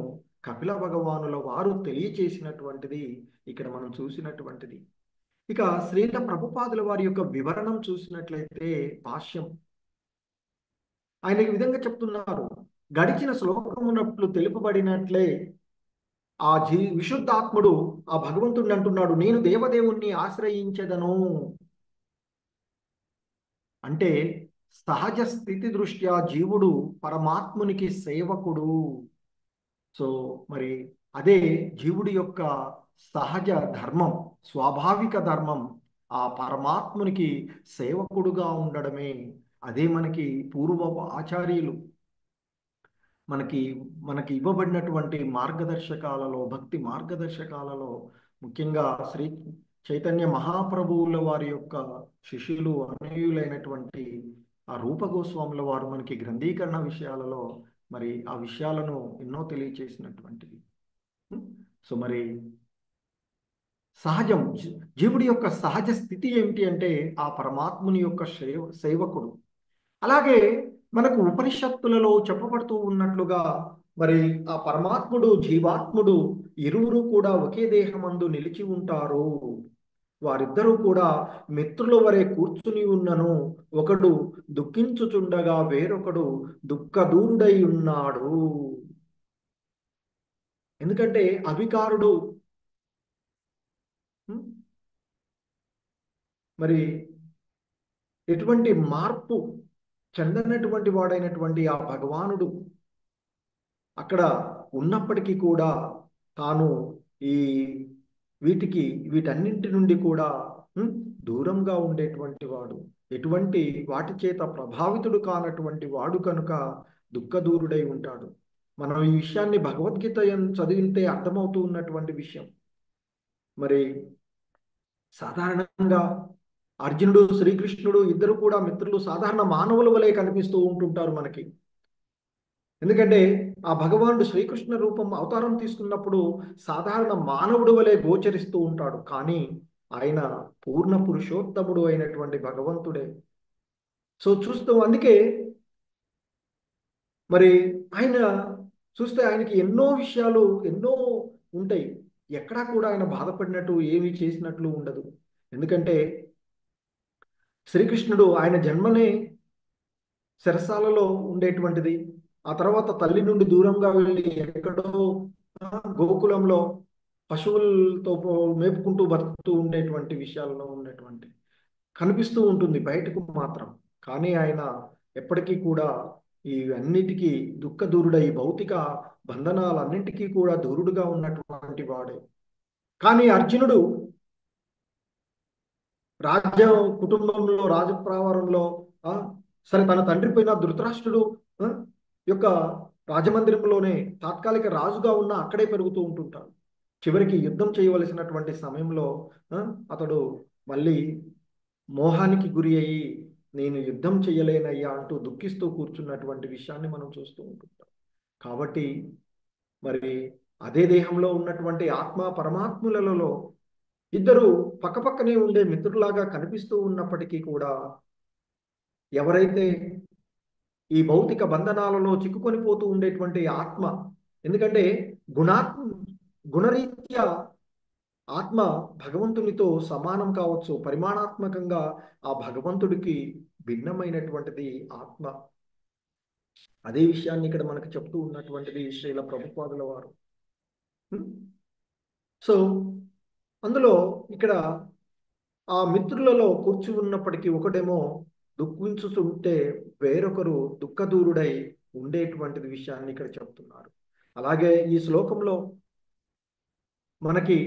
కపిల భగవానుల వారు తెలియచేసినటువంటిది ఇక్కడ మనం చూసినటువంటిది. ఇక శ్రీల ప్రభుపాదుల వారి యొక్క వివరణం చూసినట్లయితే భాష్యం ఆయన ఈ విధంగా చెప్తున్నారు. గడిచిన శ్లోకమునట్లు తెలుపబడినట్లే ఆ విశుద్ధాత్ముడు ఆ భగవంతుడిని అంటున్నాడు, నేను దేవదేవుణ్ణి ఆశ్రయించెదను. అంటే సహజ స్థితి దృష్ట్యా జీవుడు పరమాత్మునికి సేవకుడు. సో మరి అదే జీవుడి యొక్క సహజ ధర్మం, స్వాభావిక ధర్మం ఆ పరమాత్మునికి సేవకుడుగా ఉండడమే. అదే మనకి పూర్వపు ఆచార్యులు మనకి మనకి ఇవ్వబడినటువంటి మార్గదర్శకాలలో, భక్తి మార్గదర్శకాలలో ముఖ్యంగా శ్రీ చైతన్య మహాప్రభువుల వారి యొక్క శిష్యులు అనయులైనటువంటి ఆ రూప గోస్వాముల వారు మనకి గ్రంథీకరణ విషయాలలో మరి ఆ విషయాలను ఎన్నో తెలియచేసినటువంటిది. సో మరి సహజం, జీవుడి యొక్క సహజ స్థితి ఏమిటి అంటే ఆ పరమాత్ముని యొక్క సేవకుడు. అలాగే మనకు ఉపనిషత్తులలో చెప్పబడుతూ ఉన్నట్లుగా మరి ఆ పరమాత్ముడు జీవాత్ముడు ఇరువురు కూడా ఒకే దేహమందు నిలిచి ఉంటారు. వారిద్దరూ కూడా మిత్రుల వలె కూర్చుని ఉన్నను, ఒకడు దుఃఖించుచుండగా వేరొకడు దుఃఖదూరుడై ఉన్నాడు. ఎందుకంటే అవికారుడు మరి ఎటువంటి మార్పు చెందనటువంటి వాడైనటువంటి ఆ భగవానుడు అక్కడ ఉన్నప్పటికీ కూడా తాను ఈ వీటన్నింటి నుండి కూడా దూరంగా ఉండేటువంటి వాడు, ఎటువంటి వాటి చేత ప్రభావితుడు కానటువంటి వాడు కనుక దుఃఖదూరుడై ఉంటాడు. మనం ఈ విషయాన్ని భగవద్గీత చదివితే అర్థమవుతూ ఉన్నటువంటి విషయం. మరి సాధారణంగా అర్జునుడు శ్రీకృష్ణుడు ఇద్దరు కూడా మిత్రులు సాధారణ మానవుల వలె కనిపిస్తూ ఉంటుంటారు మనకి. ఎందుకంటే ఆ భగవానుడు శ్రీకృష్ణ రూపం అవతారం తీసుకున్నప్పుడు సాధారణ మానవుడు వలె గోచరిస్తూ ఉంటాడు, కానీ ఆయన పూర్ణ పురుషోత్తముడు అయినటువంటి భగవంతుడే. సో అందుకే మరి ఆయన చూస్తే ఆయనకి ఎన్నో విషయాలు ఎన్నో ఉంటాయి, ఎక్కడా కూడా ఆయన బాధపడినట్టు ఏమీ చేసినట్లు ఉండదు. ఎందుకంటే శ్రీకృష్ణుడు ఆయన జన్మనే చెరసాలలో ఉండేటువంటిది. ఆ తర్వాత తల్లి నుండి దూరంగా వెళ్ళి ఎక్కడో గోకులంలో పశువులతో మేపుకుంటూ బతుకుతూ ఉండేటువంటి విషయాల్లో ఉన్నటువంటి కనిపిస్తూ ఉంటుంది బయటకు మాత్రం. కానీ ఆయన ఎప్పటికీ కూడా ఈ అన్నిటికీ దుఃఖదూరుడై భౌతిక బంధనాలన్నింటికీ కూడా దూరుడుగా ఉన్నటువంటి వాడే. కానీ అర్జునుడు రాజ్య కుటుంబంలో రాజప్రావారంలో సరే తన తండ్రి పైన ధృతరాష్ట్రుడు యొక్క రాజమందిరంలోనే తాత్కాలిక రాజుగా ఉన్న అక్కడే పెరుగుతూ ఉంటుంటాడు. చివరికి యుద్ధం చేయవలసినటువంటి సమయంలో అతడు మళ్ళీ మోహానికి గురి అయ్యి నేను యుద్ధం చేయలేనయ్యా అంటూ దుఃఖిస్తూ కూర్చున్నటువంటి విషయాన్ని మనం చూస్తూ ఉంటుంటాం. కాబట్టి మరి అదే దేహంలో ఉన్నటువంటి ఆత్మ పరమాత్ములలో ఇద్దరు పక్కపక్కనే ఉండే మిత్రులాగా కనిపిస్తూ ఉన్నప్పటికీ కూడా ఎవరైతే ఈ భౌతిక బంధనాలలో చిక్కుకొని పోతూ ఉండేటువంటి ఆత్మ, ఎందుకంటే గుణరీత్యా ఆత్మ భగవంతునితో సమానం కావచ్చు, పరిమాణాత్మకంగా ఆ భగవంతుడికి భిన్నమైనటువంటిది ఆత్మ. అదే విషయాన్ని ఇక్కడ మనకు చెప్తూ ఉన్నటువంటిది శ్రీల ప్రభుపాదుల వారు. సో అందులో ఇక్కడ ఆ మిత్రులలో కూర్చి ఉన్నప్పటికీ ఒకడేమో దుఃఖించుతుంటే వేరొకరు దుఃఖదూరుడై ఉండేటువంటిది విషయాన్ని ఇక్కడ చెప్తున్నారు. అలాగే ఈ శ్లోకంలో మనకి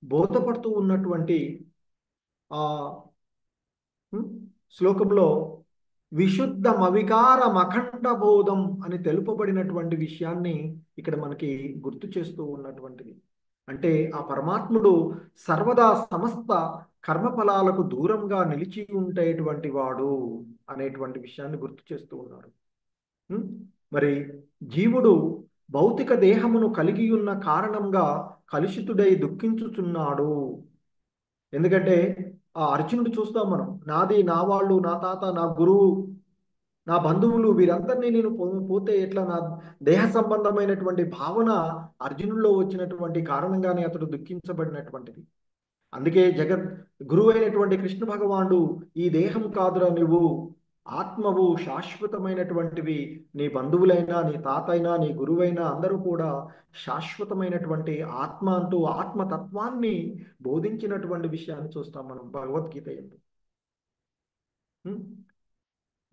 బోధపడుతూ ఉన్నటువంటి ఆ శ్లోకంలో విశుద్ధం అవికారం అఖండ బోధం అని తెలుపబడినటువంటి విషయాన్ని ఇక్కడ మనకి గుర్తు చేస్తూ ఉన్నటువంటిది. అంటే ఆ పరమాత్ముడు సర్వదా సమస్త కర్మఫలాలకు దూరంగా నిలిచి ఉండేటువంటి వాడు అనేటువంటి విషయాన్ని గుర్తు చేస్తూ ఉన్నారు. మరి జీవుడు భౌతిక దేహమును కలిగి ఉన్న కారణంగా కలుషితుడై దుఃఖించుచున్నాడు. ఎందుకంటే ఆ అర్జునుడు చూస్తాం మనం, నాది, నా వాళ్ళు, నా తాత, నా గురువు, నా బంధువులు వీరందరినీ నేను పోతే ఎట్లా, నా దేహ సంబంధమైనటువంటి భావన అర్జునుల్లో వచ్చినటువంటి కారణంగానే అతడు దుఃఖించబడినటువంటిది. అందుకే గురువు అయినటువంటి కృష్ణ భగవానుడు ఈ దేహం కాదురా, నువ్వు ఆత్మవు, శాశ్వతమైనటువంటివి, నీ బంధువులైనా, నీ తాతైనా, నీ గురువైనా అందరూ కూడా శాశ్వతమైనటువంటి ఆత్మ అంటూ ఆత్మతత్వాన్ని బోధించినటువంటి విషయాన్ని చూస్తాం మనం భగవద్గీత ఎందు.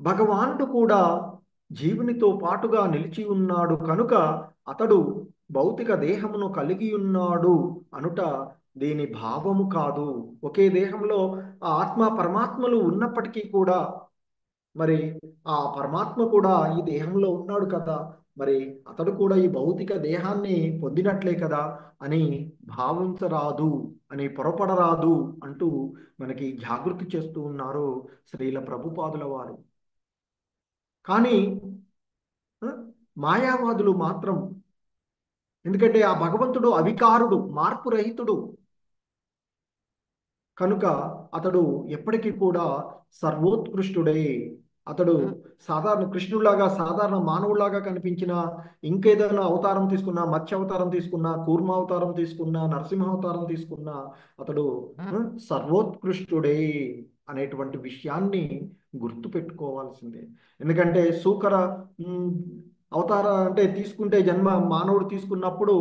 భగవానుడు కూడా జీవునితో పాటుగా నిలిచి ఉన్నాడు కనుక అతడు భౌతిక దేహమును కలిగి ఉన్నాడు అనుట దీని భావము కాదు. ఒకే దేహంలో ఆ ఆత్మ పరమాత్మలు ఉన్నప్పటికీ కూడా మరి ఆ పరమాత్మ కూడా ఈ దేహంలో ఉన్నాడు కదా, మరి అతడు కూడా ఈ భౌతిక దేహాన్ని పొందినట్లే కదా అని భావించరాదు, అని పొరపడరాదు అంటూ మనకి జాగృతి చేస్తూ ఉన్నారు శ్రీల ప్రభుపాదుల వారు. కానీ మాయావాదులు మాత్రం, ఎందుకంటే ఆ భగవంతుడు అవికారుడు, మార్పు రహితుడు కనుక అతడు ఎప్పటికీ కూడా సర్వోత్కృష్టుడే. అతడు సాధారణ కృష్ణులాగా, సాధారణ మానవులాగా కనిపించిన, ఇంకేదైనా అవతారం తీసుకున్నా, మత్స్య అవతారం తీసుకున్నా, కూర్మ అవతారం తీసుకున్నా, నరసింహ అవతారం తీసుకున్నా, అతడు సర్వోత్కృష్టుడే అనేటువంటి విషయాన్ని గుర్తు పెట్టుకోవాల్సిందే. ఎందుకంటే సూకర అవతార అంటే తీసుకుంటే జన్మ మానవుడు తీసుకున్నప్పుడు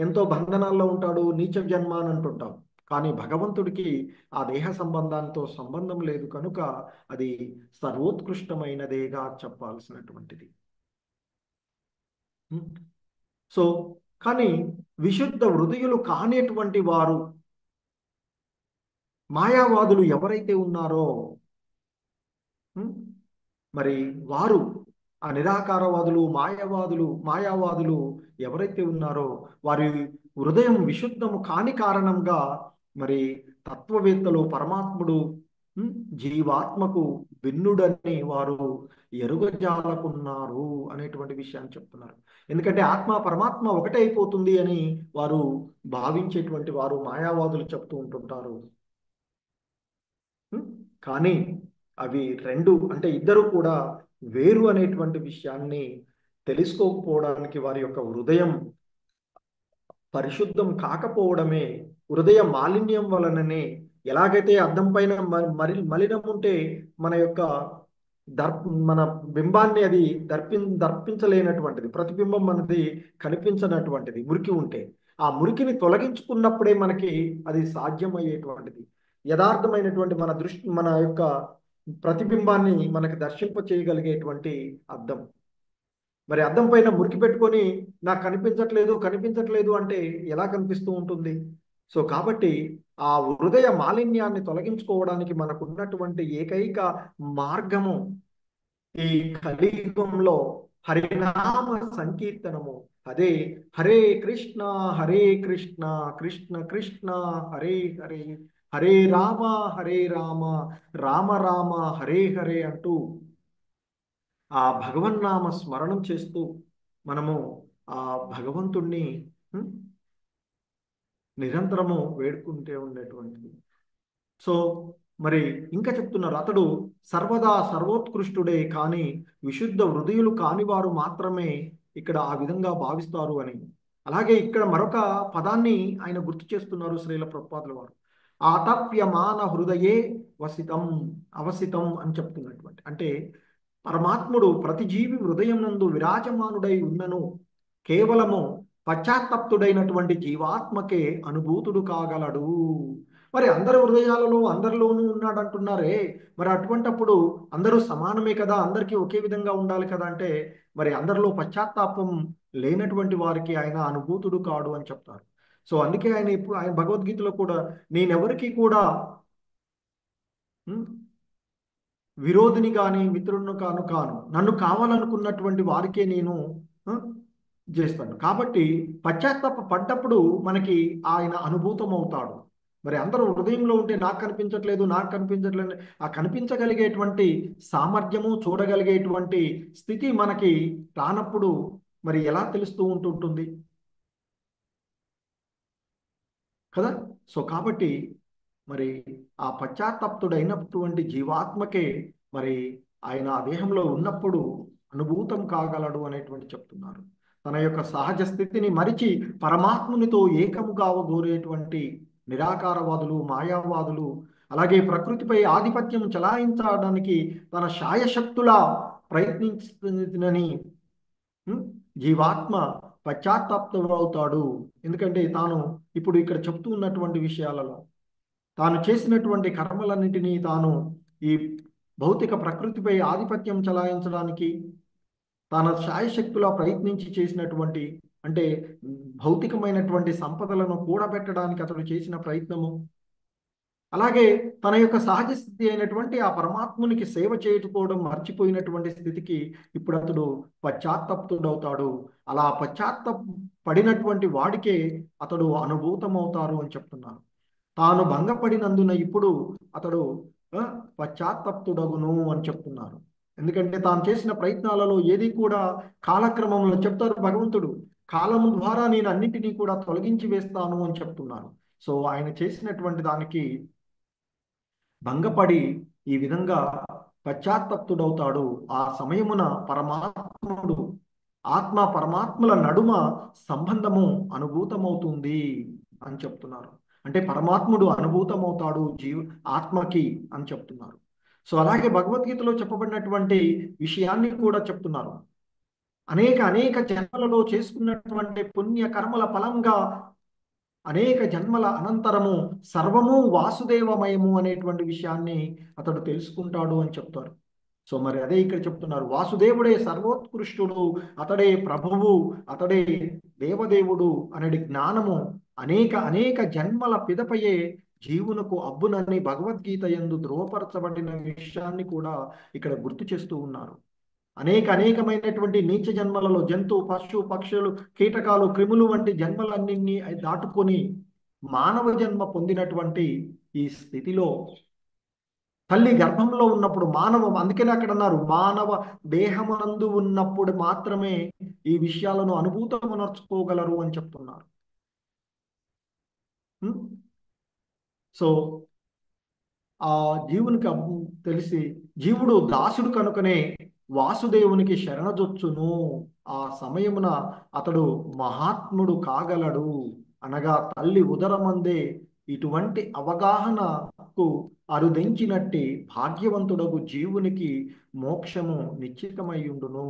ఎంతో బంధనాల్లో ఉంటాడు, నీచ జన్మ అని అంటుంటాం. కానీ భగవంతుడికి ఆ దేహ సంబంధంతో సంబంధం లేదు కనుక అది సర్వోత్కృష్టమైనదేగా చెప్పాల్సినటువంటిది. సో కానీ విశుద్ధ హృదయులు కానిటువంటి వారు, మాయావాదులు ఎవరైతే ఉన్నారో మరి వారు, ఆ నిరాకారవాదులు, మాయావాదులు ఎవరైతే ఉన్నారో వారి హృదయం విశుద్ధము కాని కారణంగా మరి తత్వవేత్తలు పరమాత్ముడు జీవాత్మకు భిన్నుడని వారు ఎరుగజాలకున్నారు అనేటువంటి విషయాన్ని చెప్తున్నారు. ఎందుకంటే ఆత్మ పరమాత్మ ఒకటే అయిపోతుంది అని వారు భావించేటువంటి వారు మాయావాదులు చెప్తూ ఉంటుంటారు. కానీ అవి రెండు అంటే ఇద్దరు కూడా వేరు అనేటువంటి విషయాన్ని తెలుసుకోకపోవడానికి వారి యొక్క హృదయం పరిశుద్ధం కాకపోవడమే, హృదయ మాలిన్యం వలననే. ఎలాగైతే అద్దం పైన మలినం ఉంటే మన యొక్క మన బింబాన్ని అది దర్పించలేనటువంటిది, ప్రతిబింబం మనది కనిపించనటువంటిది మురికి ఉంటే, ఆ మురికిని తొలగించుకున్నప్పుడే మనకి అది సాధ్యమయ్యేటువంటిది. యథార్థమైనటువంటి మన దృష్టి, మన యొక్క ప్రతిబింబాన్ని మనకు దర్శింప చేయగలిగేటువంటి అద్దం. మరి అద్దం పైన మురికి పెట్టుకొని నాకు కనిపించట్లేదు అంటే ఎలా కనిపిస్తూ ఉంటుంది? సో కాబట్టి ఆ హృదయ మాలిన్యాన్ని తొలగించుకోవడానికి మనకు ఉన్నటువంటి ఏకైక మార్గము ఈ కలియుగంలో హరినామ సంకీర్తనము. అదే హరే కృష్ణ కృష్ణ కృష్ణ హరే హరే, హరే రామ రామ రామ హరే హరే అంటూ ఆ భగవన్నామ స్మరణం చేస్తూ మనము ఆ భగవంతుణ్ణి నిరంతరము వేడుకుంటే ఉండేటువంటిది. సో మరి ఇంకా చెప్తున్నారు, అతడు సర్వదా సర్వోత్కృష్టుడే, కానీ విశుద్ధ హృదయులు కాని వారు మాత్రమే ఇక్కడ ఆ విధంగా భావిస్తారు అని. అలాగే ఇక్కడ మరొక పదాన్ని ఆయన గుర్తు చేస్తున్నారు శ్రీల ప్రభుపాదుల వారు. ఆతప్యమాన హృదయే అవసితం అని చెప్తున్నటువంటి, అంటే పరమాత్ముడు ప్రతి జీవి హృదయం నందు విరాజమానుడై ఉన్నను కేవలము పశ్చాత్తప్తుడైనటువంటి జీవాత్మకే అనుభూతుడు కాగలడు. మరి అందరి హృదయాలలో అందరిలోనూ ఉన్నాడు అంటున్నారే, మరి అటువంటప్పుడు అందరూ సమానమే కదా, అందరికీ ఒకే విధంగా ఉండాలి కదా అంటే మరి అందరిలో పశ్చాత్తాపం లేనటువంటి వారికి ఆయన అనుభూతుడు కాడు అని చెప్తారు. సో అందుకే ఆయన భగవద్గీతలో కూడా నేనెవరికి కూడా విరోధిని కానీ మిత్రులను కాను, నన్ను కావాలనుకున్నటువంటి వారికే నేను చేస్తాను. కాబట్టి పశ్చాత్తాప పడ్డప్పుడు మనకి ఆయన అనుభూతం అవుతాడు. మరి అందరూ హృదయంలో ఉంటే నాకు కనిపించట్లేదు ఆ కనిపించగలిగేటువంటి సామర్థ్యము, చూడగలిగేటువంటి స్థితి మనకి రానప్పుడు మరి ఎలా తెలుస్తూ ఉంటుంటుంది కదా. సో కాబట్టి మరి ఆ పశ్చాత్తప్తుడైనటువంటి జీవాత్మకే మరి ఆయన ఆ దేహంలో ఉన్నప్పుడు అనుభూతం కాగలడు అనేటువంటి చెప్తున్నారు. తన యొక్క సహజ స్థితిని మరిచి పరమాత్మునితో ఏకముగా గోరేటువంటి నిరాకారవాదులు, మాయావాదులు, అలాగే ప్రకృతిపై ఆధిపత్యం చెలాయించడానికి తన శాయశక్తులా ప్రయత్నించునని జీవాత్మ పశ్చాత్తాప్తుడవుతాడు. ఎందుకంటే తాను ఇప్పుడు ఇక్కడ చెప్తూ ఉన్నటువంటి విషయాలలో తాను చేసినటువంటి కర్మలన్నింటినీ తాను ఈ భౌతిక ప్రకృతిపై ఆధిపత్యం చెలాయించడానికి తన శాయశక్తులా ప్రయత్నించి చేసినటువంటి అంటే భౌతికమైనటువంటి సంపదలను కూడబెట్టడానికి అతడు చేసిన ప్రయత్నము, అలాగే తన యొక్క సహజ స్థితి అయినటువంటి ఆ పరమాత్మునికి సేవ చేయకపోవడం మర్చిపోయినటువంటి స్థితికి ఇప్పుడు అతడు పశ్చాత్తప్తుడవుతాడు. అలా పడినటువంటి వాడికే అతడు అనుభూతమవుతారు అని చెప్తున్నారు. తాను భంగపడినందున ఇప్పుడు అతడు పశ్చాత్తప్తుడగును అని చెప్తున్నారు. ఎందుకంటే తాను చేసిన ప్రయత్నాలలో ఏది కూడా కాలక్రమంలో చెప్తారు భగవంతుడు, కాలము ద్వారా నేను అన్నింటినీ కూడా తొలగించి వేస్తాను అని చెప్తున్నారు. సో ఆయన చేసినటువంటి దానికి భంగపడి ఈ విధంగా పశ్చాత్తప్తుడవుతాడు. ఆ సమయమున పరమాత్ముడు ఆత్మ పరమాత్మల నడుమ సంబంధము అనుభూతమవుతుంది అని చెప్తున్నారు. అంటే పరమాత్ముడు అనుభూతమవుతాడు ఆత్మకి అని చెప్తున్నారు. సో అలాగే భగవద్గీతలో చెప్పబడినటువంటి విషయాన్ని కూడా చెప్తున్నారు. అనేక జన్మలలో చేసుకున్నటువంటి పుణ్య కర్మల ఫలంగా అనేక జన్మల అనంతరము సర్వము వాసుదేవమయము అనేటువంటి విషయాన్ని అతడు తెలుసుకుంటాడు అని చెప్తారు. సో మరి అదే ఇక్కడ చెప్తున్నారు, వాసుదేవుడే సర్వోత్కృష్టుడు, అతడే ప్రభువు, అతడే దేవదేవుడు అనే జ్ఞానము అనేక జన్మల పిదపయే జీవునకు అబ్బునని భగవద్గీత యందు ధృవపరచబడిన విషయాన్ని కూడా ఇక్కడ గుర్తు చేస్తూ ఉన్నారు. అనేకమైనటువంటి నీచ జన్మలలో జంతు, పశు, పక్షులు, కీటకాలు, క్రిములు వంటి జన్మలన్నింటినీ దాటుకొని మానవ జన్మ పొందినటువంటి ఈ స్థితిలో తల్లి గర్భంలో ఉన్నప్పుడు అందుకనే అక్కడ అన్నారు, మానవ దేహమునందు ఉన్నప్పుడు మాత్రమే ఈ విషయాలను అనుభూతమునర్చుకోగలరు అని చెప్తున్నారు. సో ఆ జీవునికి తెలిసి జీవుడు దాసుడు కనుకనే వాసుదేవునికి శరణజొచ్చును. ఆ సమయమున అతడు మహాత్ముడు కాగలడు. అనగా తల్లి ఉదరమందే ఇటువంటి అవగాహనకు అరుదించినట్టి భాగ్యవంతుడగు జీవునికి మోక్షము నిశ్చితమయ్యుండును.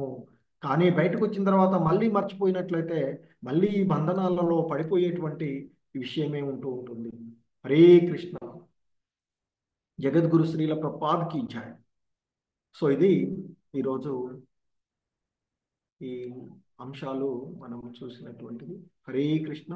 కానీ బయటకు వచ్చిన తర్వాత మళ్ళీ మర్చిపోయినట్లయితే మళ్ళీ ఈ బంధనాలలో పడిపోయేటువంటి విషయమే ఉంటూ ఉంటుంది. హరే కృష్ణ. జగద్గురు శ్రీల ప్రభుపాద్కి జై. సో ఇది ఈరోజు ఈ అంశాలు మనం చూసినటువంటిది. హరే కృష్ణ.